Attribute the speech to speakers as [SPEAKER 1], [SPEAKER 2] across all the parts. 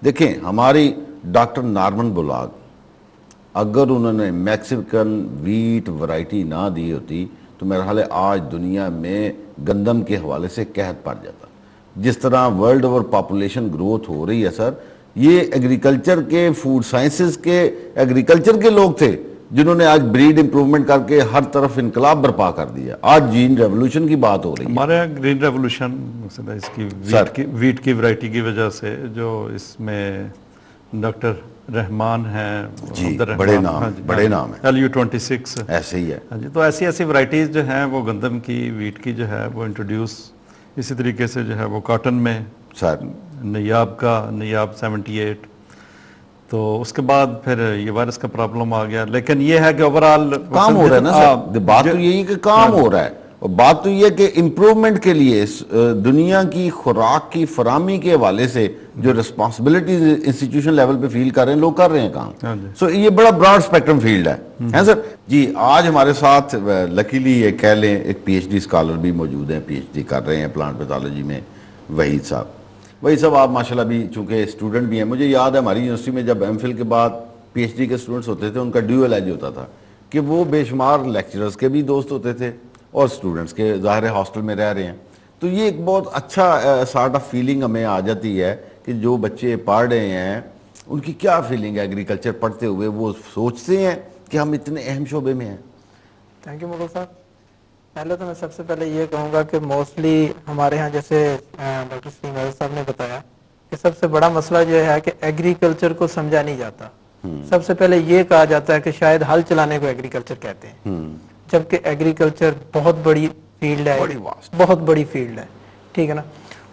[SPEAKER 1] دیکھیں ہماری doctor Norman blog اگر انہوں نے میکسیکن ویٹ ورائٹی نہ دی ہوتی تو میرا خیال ہے آج دنیا میں گندم کے حوالے سے قحط پڑ جاتا. جس طرح ورلڈ اوور پاپولیشن گروتھ ہو رہی ہے سر, یہ ایگریکلچر کے, فوڈ سائنسز کے, ایگریکلچر کے لوگ تھے جنہوں نے آج بریڈ امپروومنٹ کر کے ہر طرف انقلاب برپا کر دیا. آج جین ریولوشن کی بات ہو رہی ہے.
[SPEAKER 2] ہمارے یہاں گرین ریولوشن اس کی ویٹ کی ورائٹی کی وجہ سے, جو اس میں ڈاکٹر رحمان ہیں,
[SPEAKER 1] جی بڑے نام ہیں,
[SPEAKER 2] LU26
[SPEAKER 1] ایسے ہی ہے.
[SPEAKER 2] تو ایسی ورائٹیز جو ہیں وہ گندم کی, ویٹ کی جو ہے وہ انٹروڈیوس, اسی طریقے سے جو ہے وہ کاٹن میں
[SPEAKER 1] سر
[SPEAKER 2] نیاب 78, تو اس کے بعد پھر یہ وائرس کا پرابلم آ گیا. لیکن یہ ہے کہ اوورال
[SPEAKER 1] کام ہو رہا ہے نا سر, بات تو یہی کہ کام ہو رہا ہے, اور بات تو یہ کہ امپروومنٹ کے لیے دنیا کی خوراک کی فراہمی کے حوالے سے جو رسپانسبلٹیز انسٹیٹیوشن لیول پہ فیل کر رہے ہیں لوگ کر رہے ہیں کام. سو یہ بڑا براڈ اسپیکٹرم فیلڈ ہے سر. جی آج ہمارے ساتھ لکیلی یہ کہہ لیں ایک پی ایچ ڈی اسکالر بھی موجود ہیں, پی ایچ ڈی کر رہے ہیں پلانٹ پیتھولوجی میں, وحید صاحب. وحید صاحب آپ ماشاءاللہ بھی چونکہ اسٹوڈنٹ بھی ہیں, مجھے یاد ہے ہماری یونیورسٹی میں جب ایم فل کے بعد پی ایچ ڈی کے اسٹوڈنٹس ہوتے تھے ان کا ڈیول ایج ہوتا تھا کہ وہ بے شمار لیکچررز کے بھی دوست ہوتے تھے اور اسٹوڈنٹس کے, ظاہر ہاسٹل میں رہ رہے ہیں, تو یہ ایک بہت اچھا سارٹ آف فیلنگ ہمیں آ جاتی ہے کہ جو بچے پڑھ رہے ہیں ان کی کیا فیلنگ ہے ایگریکلچر پڑھتے ہوئے, وہ سوچتے ہیں کہ ہم اتنے اہم شعبے میں ہیں.
[SPEAKER 3] تھینک یو مغل صاحب. پہلے تو میں سب سے پہلے یہ کہوں گا کہ موسٹلی ہمارے ہاں جیسے ڈاکٹر سلیم صاحب نے بتایا کہ سب سے بڑا مسئلہ جو ہے کہ ایگریکلچر کو سمجھا نہیں جاتا. سب سے پہلے یہ کہا جاتا ہے کہ شاید ہل چلانے کو ایگریکلچر کہتے ہیں, جبکہ ایگریکلچر بہت بڑی فیلڈ ہے, بہت بڑی فیلڈ ہے, ٹھیک ہے نا.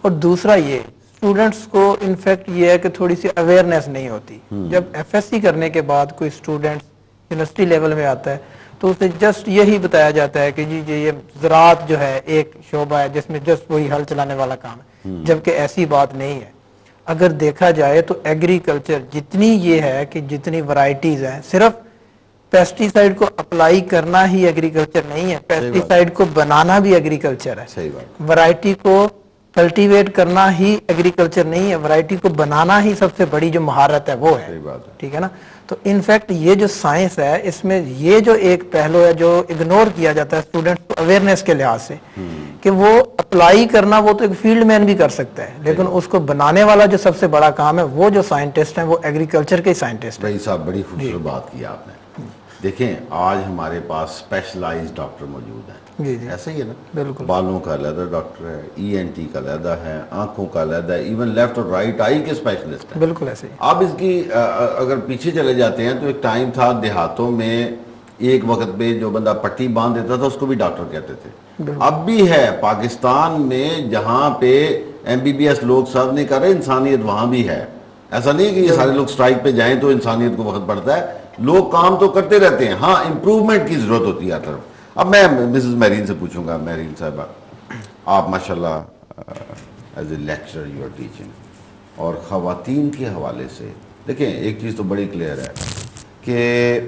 [SPEAKER 3] اور دوسرا یہ اسٹوڈنٹس کو انفیکٹ یہ ہے کہ تھوڑی سی اویئرنیس نہیں ہوتی. جب ایف ایس سی کرنے کے بعد کوئی اسٹوڈنٹ یونیورسٹی لیول میں آتا ہے تو اسے جسٹ یہی بتایا جاتا ہے کہ جی یہ زراعت جو ہے ایک شعبہ ہے جس میں جسٹ وہی ہل چلانے والا کام ہے, جبکہ ایسی بات نہیں ہے. اگر دیکھا جائے تو ایگریکلچر جتنی یہ ہے کہ جتنی ورائٹیز ہیں, صرف پیسٹی سائیڈ کو اپلائی کرنا ہی ایگریکلچر نہیں ہے, پیسٹی سائیڈ کو بنانا بھی ایگریکلچر ہے. ورائٹی کو کلٹیویٹ کرنا ہی ایگریکلچر نہیں ہے, ورائٹی کو بنانا ہی سب سے بڑی جو مہارت ہے وہ ہے, ٹھیک ہے نا. تو انفیکٹ یہ جو سائنس ہے اس میں یہ جو ایک پہلو ہے جو اگنور کیا جاتا ہے اسٹوڈنٹ کو اویئرنیس کے لحاظ سے, کہ وہ اپلائی کرنا وہ تو ایک فیلڈ مین بھی کر سکتا ہے, لیکن اس کو بنانے والا جو سب سے بڑا کام ہے وہ جو سائنٹسٹ ہیں وہ ایگریکلچر کے سائنٹسٹ ہیں.
[SPEAKER 1] بھائی صاحب بڑی خوبصورت بات کی آپ نے. دیکھیں آج ہمارے پاس اسپیشلائزڈ ڈاکٹر موجود ہیں, ایسا ہی ہے نا, بالکل. بالوں کا علیحدہ ڈاکٹر ہے, ای این ٹی کا علیحدہ ہے, آنکھوں کا علیحدہ ہے, ایون لیفٹ اور رائٹ آئی کے اسپیشلسٹ ہیں,
[SPEAKER 3] بالکل ایسے ہی.
[SPEAKER 1] اب اس کی اگر پیچھے چلے جاتے ہیں تو ایک ٹائم تھا دیہاتوں میں ایک وقت پہ جو بندہ پٹی باندھ دیتا تھا اس کو بھی ڈاکٹر کہتے تھے. اب بھی ہے پاکستان میں جہاں پہ ایم بی بی ایس لوگ سرو نہیں کر رہے, انسانیت وہاں بھی ہے. ایسا نہیں کہ یہ سارے لوگ سٹرائک پہ جائیں تو انسانیت کو وقت پڑتا ہے, لوگ کام تو کرتے رہتے ہیں, ہاں امپروومنٹ کی ضرورت ہوتی ہے ہر طرف. اب میں مسز میرین سے پوچھوں گا. میرین صاحبہ, آپ ماشاءاللہ as a lecturer you are teaching, اور خواتین کے حوالے سے دیکھیں ایک چیز تو بڑی کلیئر ہے کہ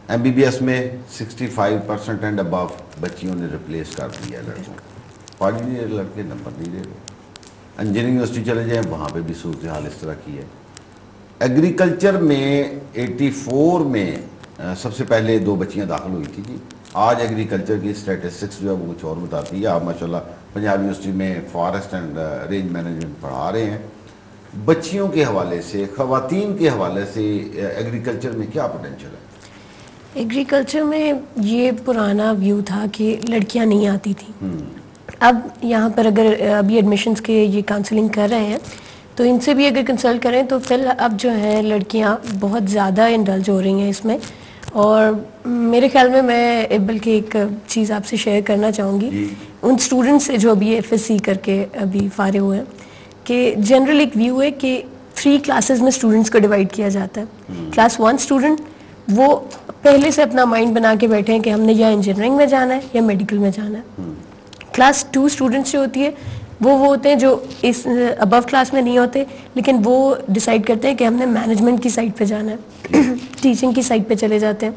[SPEAKER 1] ایم بی بی ایس میں 65% اینڈ ابو بچیوں نے ریپلیس کر دیا ہے لڑکوں کو. پڑھ نہیں رہے لڑکے, نمبر نہیں دے رہے. انجینئرنگ یونیورسٹی چلے جائیں وہاں پہ بھی صورتحال اس طرح کی ہے. ایگریکلچر میں 84 میں سب سے پہلے 2 بچیاں داخل ہوئی تھی جی. آج ایگریکلچر کی اسٹیٹسٹکس جو ہے وہ کچھ اور بتاتی ہے. آپ ماشاءاللہ پنجاب یونیورسٹی میں فارسٹ اینڈ رینج مینجمنٹ پڑھا رہے ہیں. بچیوں کے حوالے سے, خواتین کے حوالے سے ایگریکلچر میں کیا پوٹینشیل ہے؟
[SPEAKER 4] ایگریکلچر میں یہ پرانا ویو تھا کہ لڑکیاں نہیں آتی تھیں. اب یہاں پر اگر ابھی ایڈمیشنز کے یہ کاؤنسلنگ کر رہے ہیں تو ان سے بھی اگر کنسلٹ کریں تو فی الحال اب جو ہیں لڑکیاں بہت زیادہ انڈلج ہو رہی ہیں اس میں. اور میرے خیال میں بلکہ ایک چیز آپ سے شیئر کرنا چاہوں گی ان اسٹوڈنٹس سے جو ابھی ایف ایس سی کر کے ابھی فارغ ہوئے ہیں, کہ جنرل ایک ویو ہے کہ 3 کلاسز میں اسٹوڈنٹس کو ڈیوائڈ کیا جاتا ہے. کلاس 1 اسٹوڈنٹ وہ پہلے سے اپنا مائنڈ بنا کے بیٹھے ہیں کہ ہم نے یا انجینئرنگ میں جانا ہے یا میڈیکل میں جانا ہے. کلاس 2 اسٹوڈنٹس جو ہوتی ہے وہ ہوتے ہیں جو اس ابو کلاس میں نہیں ہوتے, لیکن وہ ڈیسائیڈ کرتے ہیں کہ ہم نے مینجمنٹ کی سائڈ پہ جانا ہے, ٹیچنگ کی سائڈ پہ چلے جاتے ہیں.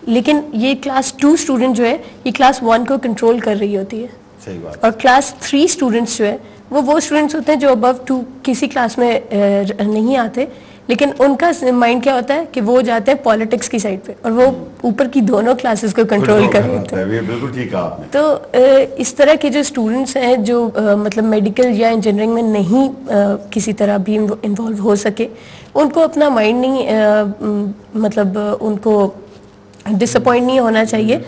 [SPEAKER 4] لیکن یہ کلاس 2 اسٹوڈنٹ جو ہے یہ کلاس 1 کو کنٹرول کر رہی ہوتی ہے.
[SPEAKER 1] صحیح بات.
[SPEAKER 4] اور کلاس 3 اسٹوڈنٹس جو ہے وہ اسٹوڈنٹس ہوتے ہیں جو ابو 2 کسی کلاس میں نہیں آتے, لیکن ان کا مائنڈ کیا ہوتا ہے کہ وہ جاتے ہیں پالیٹکس کی سائڈ پہ, اور وہ اوپر کی دونوں کلاسز کو کنٹرول کر رہے ہوتے ہیں.
[SPEAKER 1] بالکل ٹھیک کہا آپ نے.
[SPEAKER 4] تو اس طرح کے جو اسٹوڈنٹس ہیں جو مطلب میڈیکل یا انجینئرنگ میں نہیں کسی طرح بھی انوالو ہو سکے, ان کو اپنا مائنڈ نہیں مطلب ان کو ڈس اپوائنٹ نہیں ہونا چاہیے,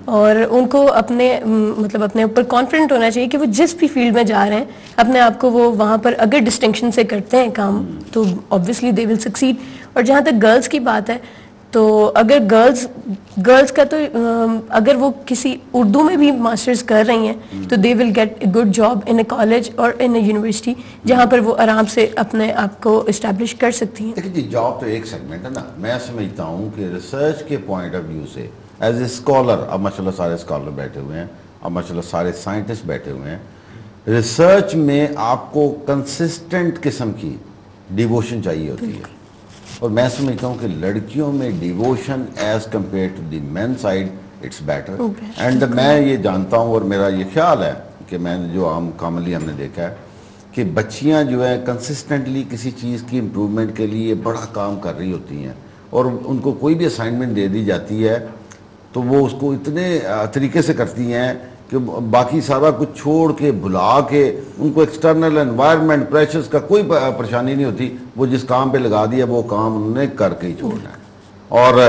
[SPEAKER 4] اور ان کو اپنے مطلب اپنے اوپر کانفیڈنٹ ہونا چاہیے کہ وہ جس بھی فیلڈ میں جا رہے ہیں اپنے آپ کو وہ وہاں پر اگر ڈسٹنکشن سے کرتے ہیں کام تو obviously they will succeed. اور جہاں تک گرلز کی بات ہے تو اگر گرلز کا تو اگر وہ کسی اردو میں بھی ماسٹرز کر رہی ہیں تو they will get a good job in a college اور ان اے یونیورسٹی جہاں پر وہ آرام سے اپنے آپ کو اسٹیبلش کر سکتی ہیں.
[SPEAKER 1] دیکھیں جی, جاب تو ایک سیگمنٹ ہے نا. میں سمجھتا ہوں کہ ریسرچ کے پوائنٹ آف ویو سے ایز اے اسکالر, اب ماشاء اللہ سارے اسکالر بیٹھے ہوئے ہیں, اب ماشاء اللہ سارے سائنٹسٹ بیٹھے ہوئے ہیں, ریسرچ میں آپ کو کنسسٹنٹ قسم کی ڈیووشن چاہیے ہوتی ہے. اور میں سمجھتا ہوں کہ لڑکیوں میں devotion as compared to the men side it's better. And میں یہ جانتا ہوں اور میرا یہ خیال ہے کہ میں نے جو عام کامنلی ہم نے دیکھا ہے کہ بچیاں جو ہیں کنسسٹنٹلی کسی چیز کی امپرومنٹ کے لیے بڑا کام کر رہی ہوتی ہیں, اور ان کو کوئی بھی اسائنمنٹ دے دی جاتی ہے تو وہ اس کو اتنے طریقے سے کرتی ہیں کہ باقی سارا کچھ چھوڑ کے بھلا کے, ان کو ایکسٹرنل انوائرمنٹ پریشرز کا کوئی پریشانی نہیں ہوتی, وہ جس کام پہ لگا دیا وہ کام انہوں نے کر کے ہی چھوڑنا ہے. اور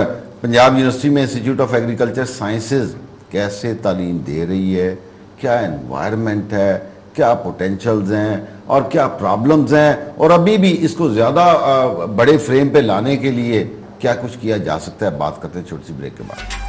[SPEAKER 1] پنجاب یونیورسٹی میں انسٹیٹیوٹ آف ایگریکلچر سائنسز کیسے تعلیم دے رہی ہے, کیا انوائرمنٹ ہے, کیا پوٹینشلز ہیں اور کیا پرابلمز ہیں, اور ابھی بھی اس کو زیادہ بڑے فریم پہ لانے کے لیے کیا کچھ کیا جا سکتا ہے. بات کرتے ہیں چھوٹی سی بریک کے بعد.